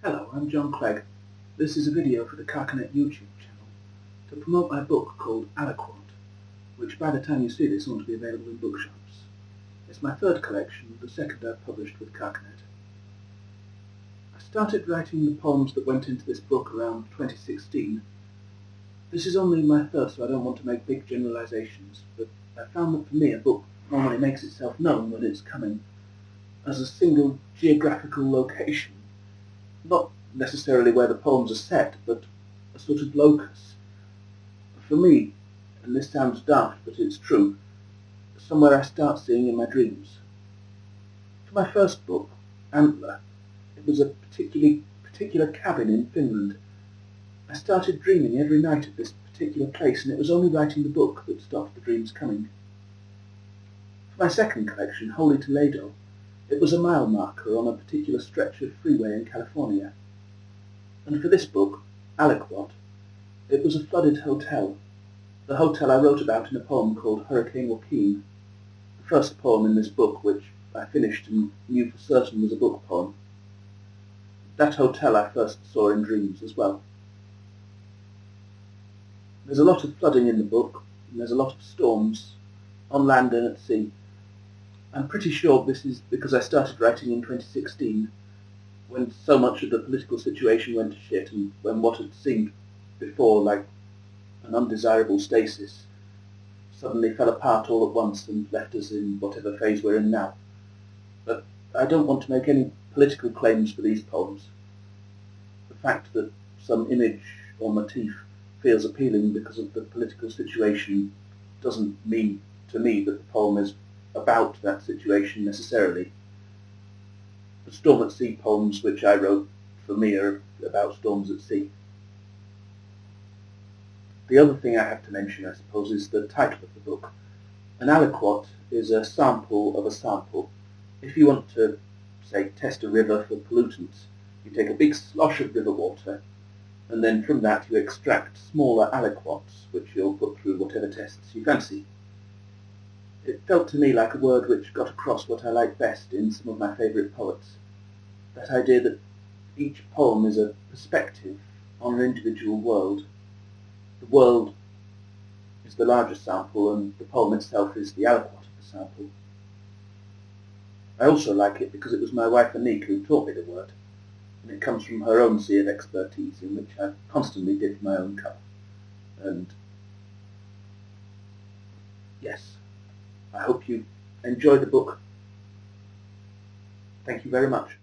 Hello, I'm John Clegg. This is a video for the Carcanet YouTube channel to promote my book called Aliquot, which by the time you see this ought to be available in bookshops. It's my third collection, the second I've published with Carcanet. I started writing the poems that went into this book around 2016. This is only my third, so I don't want to make big generalizations, but I found that for me a book normally makes itself known when it's coming as a single geographical location. Not necessarily where the poems are set, but a sort of locus. For me, and this sounds daft, but it's true, somewhere I start seeing in my dreams. For my first book, Antler, it was a particular cabin in Finland. I started dreaming every night of this particular place, and it was only writing the book that stopped the dreams coming. For my second collection, Holy Toledo, it was a mile marker on a particular stretch of freeway in California. And for this book, Aliquot, it was a flooded hotel, the hotel I wrote about in a poem called Hurricane Joaquin, the first poem in this book which I finished and knew for certain was a book poem. That hotel I first saw in dreams as well. There's a lot of flooding in the book, and there's a lot of storms, on land and at sea. I'm pretty sure this is because I started writing in 2016, when so much of the political situation went to shit, and when what had seemed before like an undesirable stasis suddenly fell apart all at once and left us in whatever phase we're in now. But I don't want to make any political claims for these poems. The fact that some image or motif feels appealing because of the political situation doesn't mean to me that the poem is about that situation necessarily. The Storm at Sea poems which I wrote for me are about storms at sea. The other thing I have to mention, I suppose, is the title of the book. An aliquot is a sample of a sample. If you want to, say, test a river for pollutants, you take a big slosh of river water, and then from that you extract smaller aliquots, which you'll put through whatever tests you fancy. It felt to me like a word which got across what I like best in some of my favourite poets. That idea that each poem is a perspective on an individual world. The world is the larger sample, and the poem itself is the aliquot of the sample. I also like it because it was my wife Anique who taught me the word, and it comes from her own sea of expertise in which I constantly dip my own cup. And yes, I hope you enjoy the book. Thank you very much.